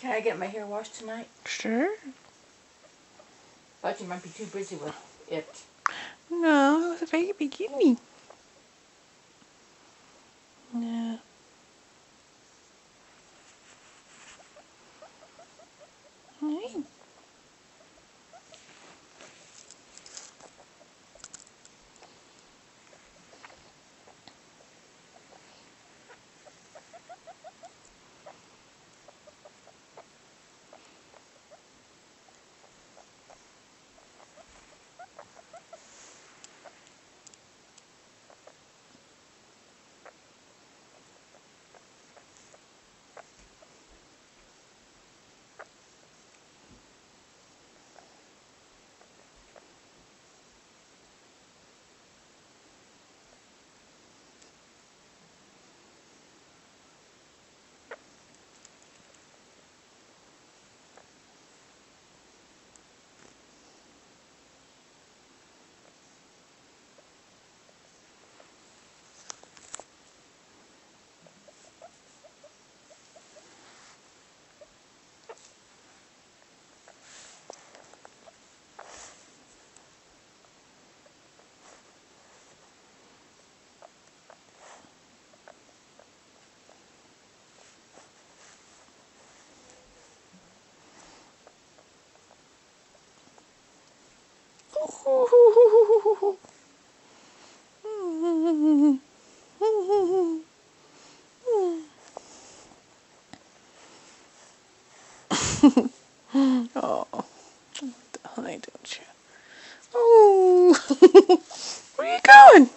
Can I get my hair washed tonight? Sure. Thought you might be too busy with it. No, it was a baby guinea. Yeah. Hey. Oh, what the honey, don't you? Oh, where are you going?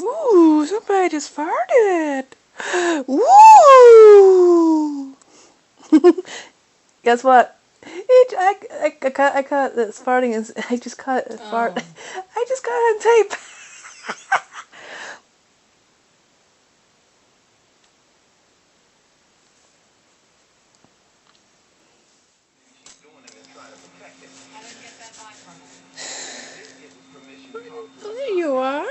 Ooh, somebody just farted. Ooh. Guess what? I caught this farting. I just caught a fart. I just got it on tape. There you are.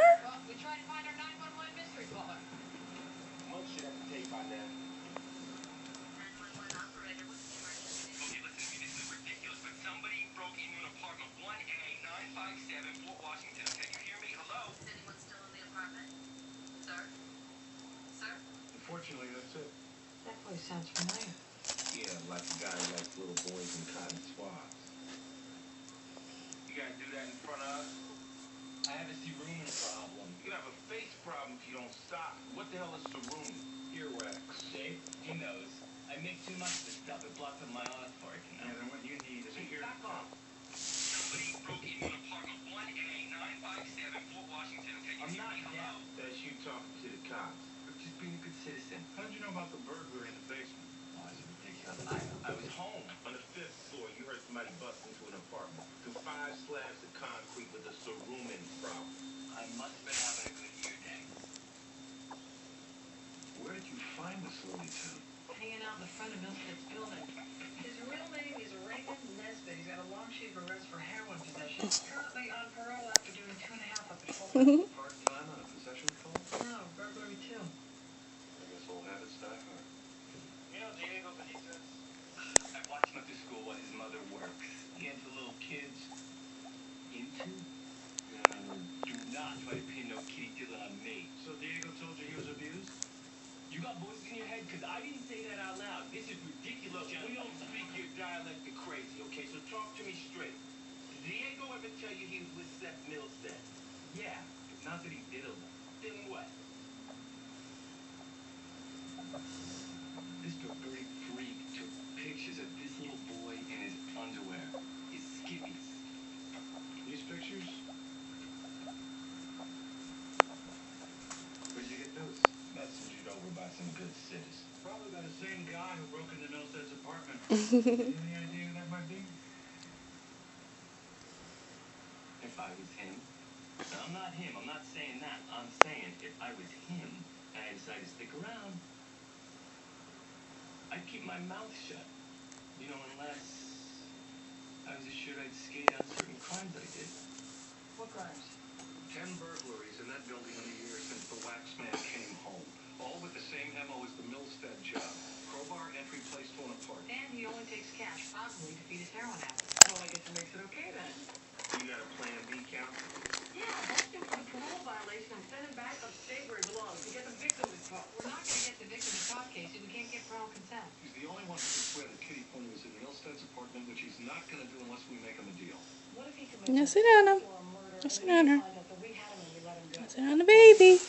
Unfortunately, that's it. That voice sounds familiar. Yeah, like a guy who likes little boys in cotton swabs. You gotta do that in front of us? I have a cerumen problem. You have a face problem if you don't stop. What the hell is cerumen? Earwax. See? He knows. I make too much of this stuff. It blocks up my auditory canal. Yeah, then what you need is a hearing test. Somebody broke into an apartment 1A 957 Fort Washington. I'm not deaf. That's you talking to the cops. I'm just being a good citizen. How did you know about the burglar in the basement? Oh, it's ridiculous. I was home. On the 5th floor, you heard somebody bust into an apartment. Through 5 slabs of concrete with a cerumen problem. I must have been having a good year, Dang. Where did you find Hanging out in the front of Milstead's building. His real name is Raymond Nesbitt. He's got a long sheet of arrest for heroin possession. Currently on parole after doing 2.5 up at home. Part-time on a possession call? No, burglary too. I guess old habits die hard. You know Diego Benitez? I watched him at the school while his mother works. He into little kids. Into? Do not try to pin no kitty Dylan on me. So Diego told you he was abused? You got voices in your head? Because I didn't say that out loud. This is ridiculous. We don't speak your dialect of crazy, okay? So talk to me straight. Did Diego ever tell you he was with Seth Milstead? Yeah, but not that he did a lot. Then what? This perverted freak took pictures of this little boy in his underwear. His skivvies. These pictures? Where'd you get those? Messaged over by some good citizens. Probably by the same guy who broke into Milstead's apartment. Any idea who that might be? If I was him. Now, I'm not him. I'm not saying that. I'm saying if I was him and I decided to stick around, I'd keep my mouth shut. You know, unless I was assured I'd skate out certain crimes I did. What crimes? 10 burglaries in that building in a year since the wax man came home. All with the same MO as the Milstead job. Crowbar entry placed to an apartment. And he only takes cash, probably to feed his heroin habit. Well, I guess it makes it okay then. You got a plan B, count? Yeah, bust him for the parole violation and send him back upstate where he belongs to get the victim to talk. We're not going to get the victim to talk, Casey. We can't get parental consent. He's the only one who can swear that Kitty Pointer was in Milstead's apartment, which he's not going to do unless we make him a deal. What if he commits Now sit down, or a murder sit and down, we her. find out that we had him and we let him go? Sit down, the baby.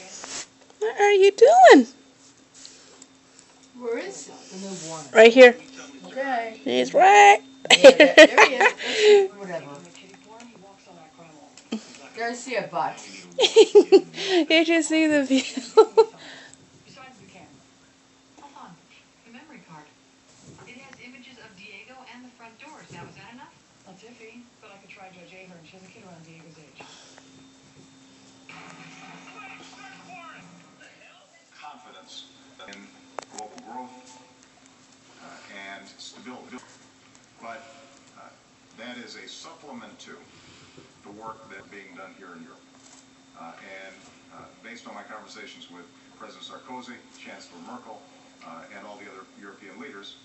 What are you doing? Where is the newborn? Right here. Okay. He's right. Yeah, there he is. Whatever. In the kitty porn, he walks on that crime wall. Gotta see a butt. You should see the view. Besides the camera. Hold on. The memory card. It has images of Diego and the front doors. Now, is that enough? That's iffy, but I could try Judge Ahern. She has a kid around Diego's age. Confidence in global growth and stability. But that is a supplement to the work that's being done here in Europe. And based on my conversations with President Sarkozy, Chancellor Merkel, and all the other European leaders,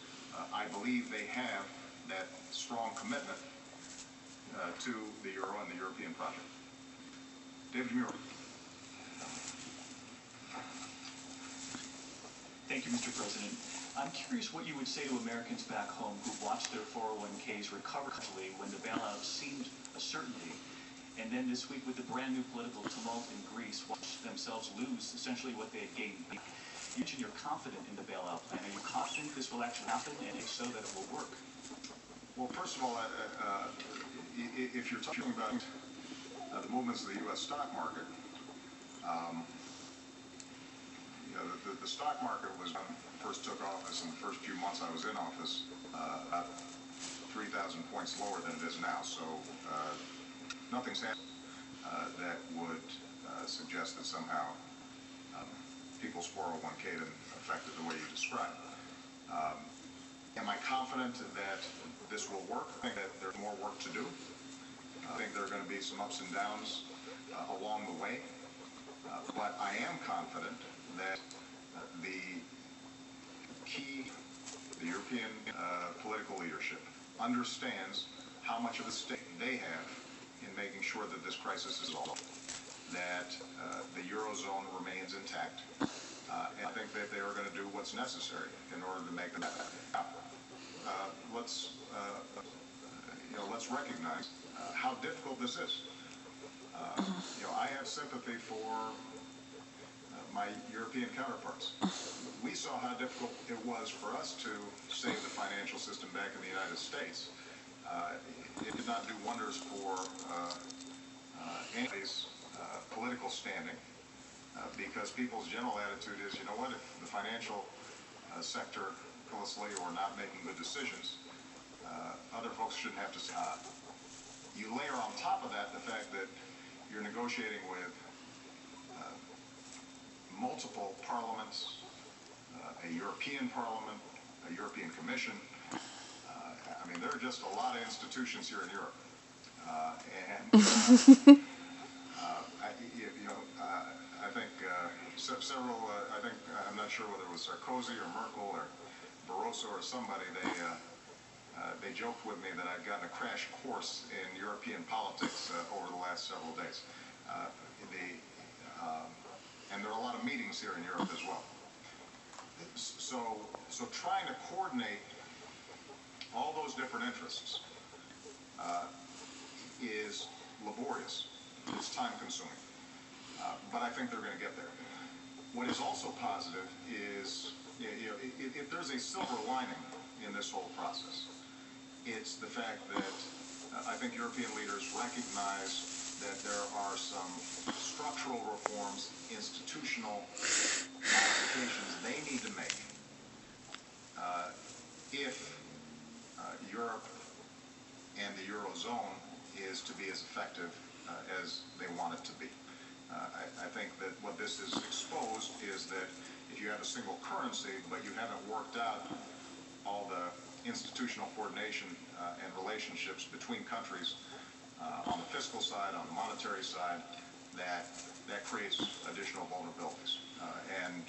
I believe they have that strong commitment to the Euro and the European project. David Muir. Thank you, Mr. President. I'm curious what you would say to Americans back home who watched their 401ks recover quickly when the bailout seemed a certainty, and then this week with the brand new political tumult in Greece watched themselves lose essentially what they had gained. You mentioned you're confident in the bailout plan. Are you confident this will actually happen, and if so, that it will work? Well, first of all, if you're talking about the movements of the U.S. stock market, the stock market was, when I first took office, in the first few months I was in office, about 3,000 points lower than it is now. So nothing's happened that would suggest that somehow people's 401k didn't affect it the way you described. Am I confident that this will work? I think that there's more work to do. I think there are going to be some ups and downs along the way. But I am confident that the European political leadership understands how much of a stake they have in making sure that this crisis is resolved, that the Eurozone remains intact, and I think that they are going to do what's necessary in order to make that happen. Let's recognize how difficult this is. I have sympathy for my European counterparts. We saw how difficult it was for us to save the financial system back in the United States. It did not do wonders for anybody's political standing because people's general attitude is, you know what, if the financial sector closely or not making good decisions, other folks shouldn't have to. You layer on top of that the fact that you're negotiating with multiple parliaments, a European Parliament, a European Commission. I mean, there are just a lot of institutions here in Europe. I think several, I'm not sure whether it was Sarkozy or Merkel or Barroso or somebody, they joked with me that I'd gotten a crash course in European politics over the last several days. And there are a lot of meetings here in Europe as well. So trying to coordinate all those different interests is laborious. It's time-consuming. But I think they're going to get there. What is also positive is, if there's a silver lining in this whole process, it's the fact that I think European leaders recognize that there are some structural reforms, institutional modifications they need to make if Europe and the Eurozone is to be as effective as they want it to be. I think that what this has exposed is that if you have a single currency, but you haven't worked out all the institutional coordination and relationships between countries on the fiscal side, on the monetary side, that creates additional vulnerabilities. And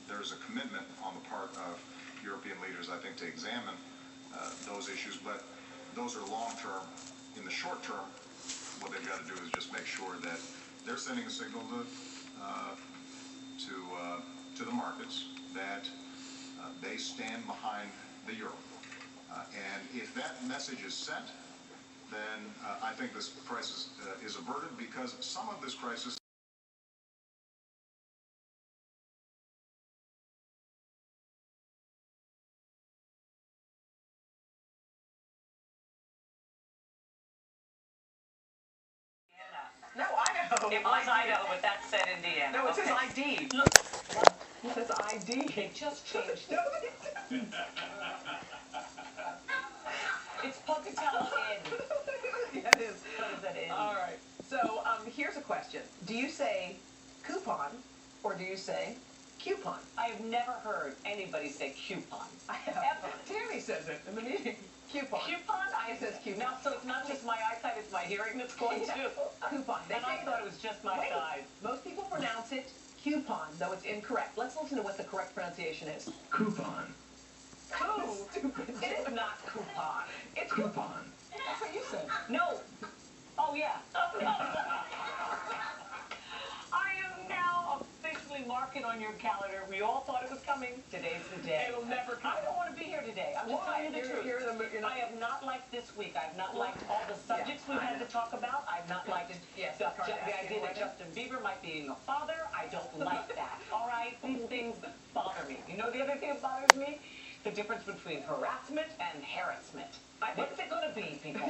there's a commitment on the part of European leaders, I think, to examine those issues, but those are long-term. In the short term, what they've got to do is just make sure that they're sending a signal to the markets that they stand behind the euro. And if that message is sent, then I think this crisis is averted, because some of this crisis No, I know. It was Idaho, but that said Indiana. No, it says Okay. ID. It says ID. It just changed. It's Pocatello Inn. Yeah, it is. What is that in? All right. So here's a question. Do you say coupon or do you say coupon? I have never heard anybody say coupon. I have. Ever. Tammy says it in the meeting. Coupon. Coupon? It says coupon. Now, so it's not just my eyesight, it's my hearing that's going Yeah. too. Coupon. They And I say thought it was just my Wait. size. Most people pronounce it coupon, though it's incorrect. Let's listen to what the correct pronunciation is. Coupon. Cool. Stupid. It is not coupon. It's Coupon. That's what you said. No. Oh, yeah. I am now officially marking on your calendar. We all thought it was coming. Today's the day. It'll never come. I don't want to be here today. I'm just Why? telling you the truth. You're not- I have not liked this week. I have not liked all the subjects we've I had know. to talk about. I've not liked Yes, the Kardashian idea that wedding. Justin Bieber might be a father. I don't like that. All right? These things bother me. You know the other thing that bothers me? The difference between harassment and harassment. What's it going to be, people?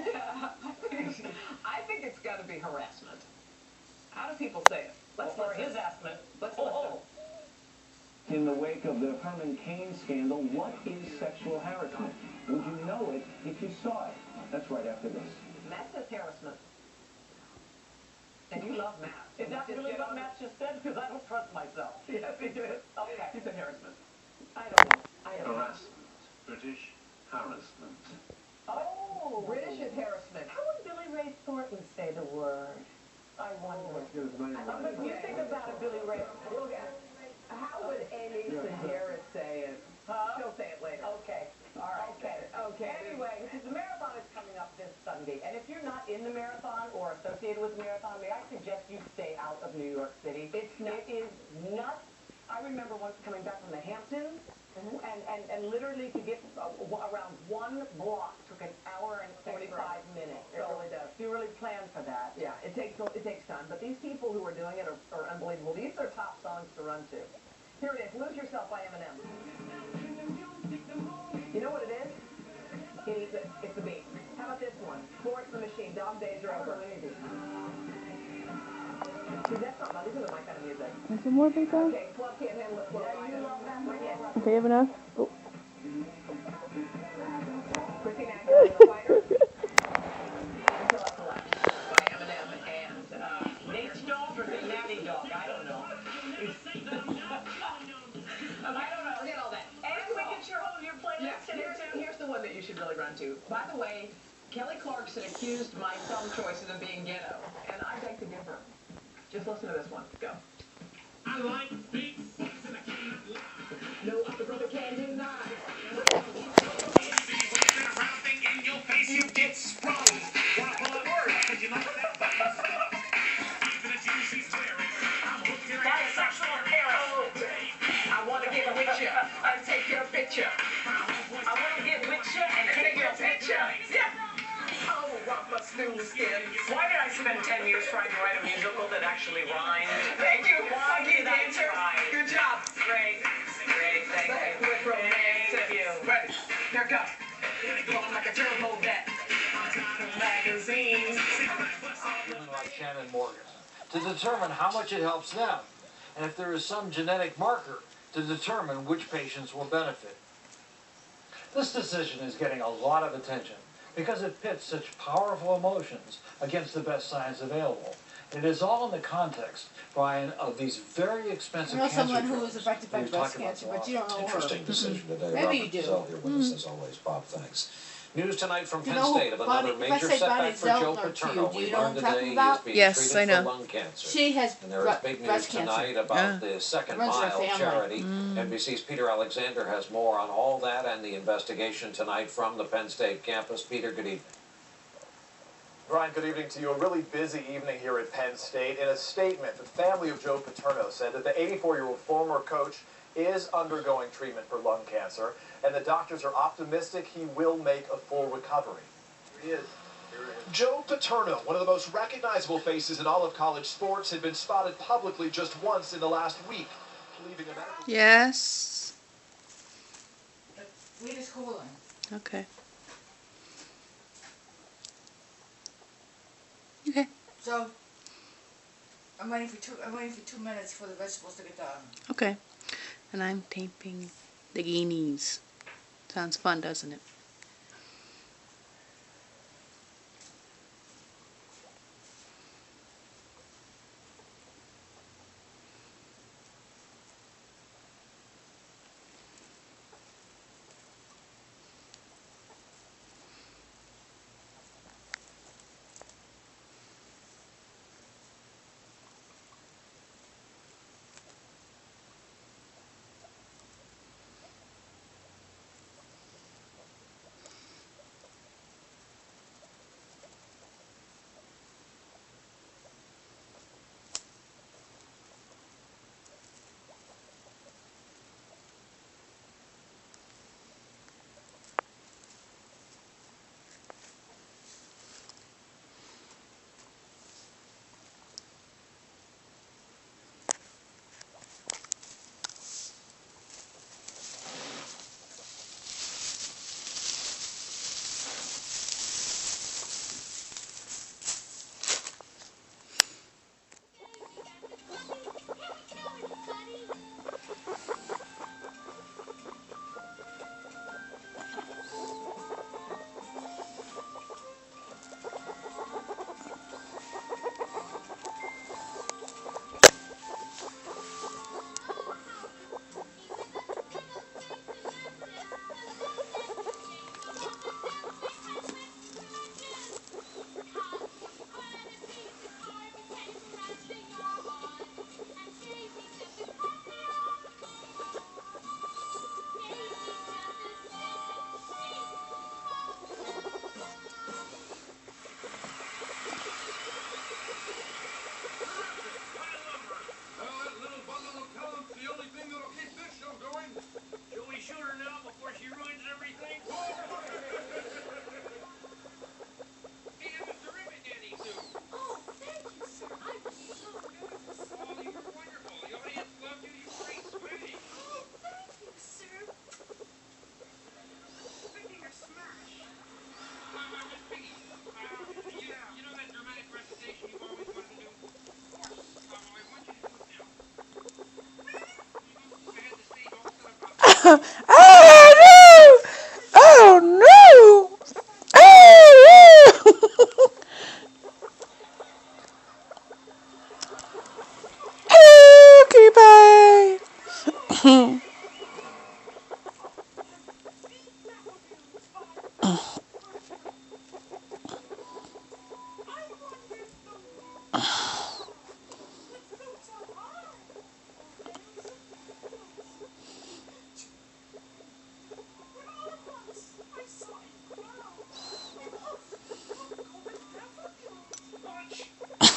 I think it's got to be harassment. How do people say it? Let's Or listen. his estimate. Let's Oh, In the wake of the Herman Cain scandal, what is sexual harassment? Would you know it if you saw it? That's right after this. Matt says harassment. And you love Matt. is that really what Matt just said? Because I don't trust myself. Yes, he did. Okay. He said harassment. I don't know. I don't know. Harassment. British harassment. Oh. British is harassment. How would Billy Ray Thornton say the word? I wonder. But when you think about it, Billy Ray. Look at how would Amy Sedaris say it? Huh? She'll say it later. Okay. All right. Okay. Okay. Anyway, the marathon is coming up this Sunday, and if you're not in the marathon or associated with the marathon, may I suggest you stay out of New York City? It is nuts. I remember once coming back from the Hamptons, and literally to get around one block took an hour and 45 minutes. It really does. You really plan for that. Yeah, it takes time. But these people who are doing it are unbelievable. These are top songs to run to. Here it is, Lose Yourself by Eminem. You know what it is? It's the beat. How about this one? Florence the Machine, Dog Days Are Over. See, that's not my, these are my kind of music. And some more big guys? Okay, Club Can't Handle It, Flow Rider. Yes. Okay, you have enough? Oh. Christine Aguilera, The Fighter. Until Up to Left by Eminem and Nate's dog or the nanny dog? I don't know. I don't know. Forget all that. run to. By the way, Kelly Clarkson accused my song choices of being ghetto, and I beg to differ. Just listen to this one. Go. I like big butts and I cannot lie. No other brother can deny. Around thing in your face, you get sprung. Wanna pull up word, cause you like that button stuff. Even the jeans she's wearing, I'm hooked in That is sexual appearance. I want to get with you and take your picture. I want to get with you and take your picture. Yeah. Oh, Robert Snoozekin. Why did I spend 10 years trying to write a musical that actually rhymed? Thank you. Why did I dancer. try? Good job. Great. Great, thank you. With romance. Thank you. Ready. Here it goes. Going like a turbo vet. On top of magazines. Women like Shannon Morgan, to determine how much it helps them, and if there is some genetic marker to determine which patients will benefit. This decision is getting a lot of attention because it pits such powerful emotions against the best science available. It is all in the context, Brian, of these very expensive cancer drugs. I know someone who was affected by breast cancer, but you don't know her. Interesting decision today. Maybe Robert you do. Giselle here with us as always. Bob, thanks. News tonight from Penn know State of another major setback for Joe Paterno. Do you We know what learned I'm talking today he about? is being Yes, treated I know. for lung cancer. She has And there is big news breast tonight cancer. about the Second Runs her Mile family. charity. NBC's Peter Alexander has more on all that and the investigation tonight from the Penn State campus. Peter, good evening. Brian, good evening to you. A really busy evening here at Penn State. In a statement, the family of Joe Paterno said that the 84-year-old former coach is undergoing treatment for lung cancer, and the doctors are optimistic he will make a full recovery. Here he is. Joe Paterno, one of the most recognizable faces in all of college sports, had been spotted publicly just once in the last week, leaving a medical... Yes. We just cooling. Okay. Okay. So I'm waiting for 2 minutes for the vegetables to get done. Okay. And I'm taping the guineas. Sounds fun, doesn't it? Oh no! Oh no! Oh no! Okay, bye.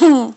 Ah!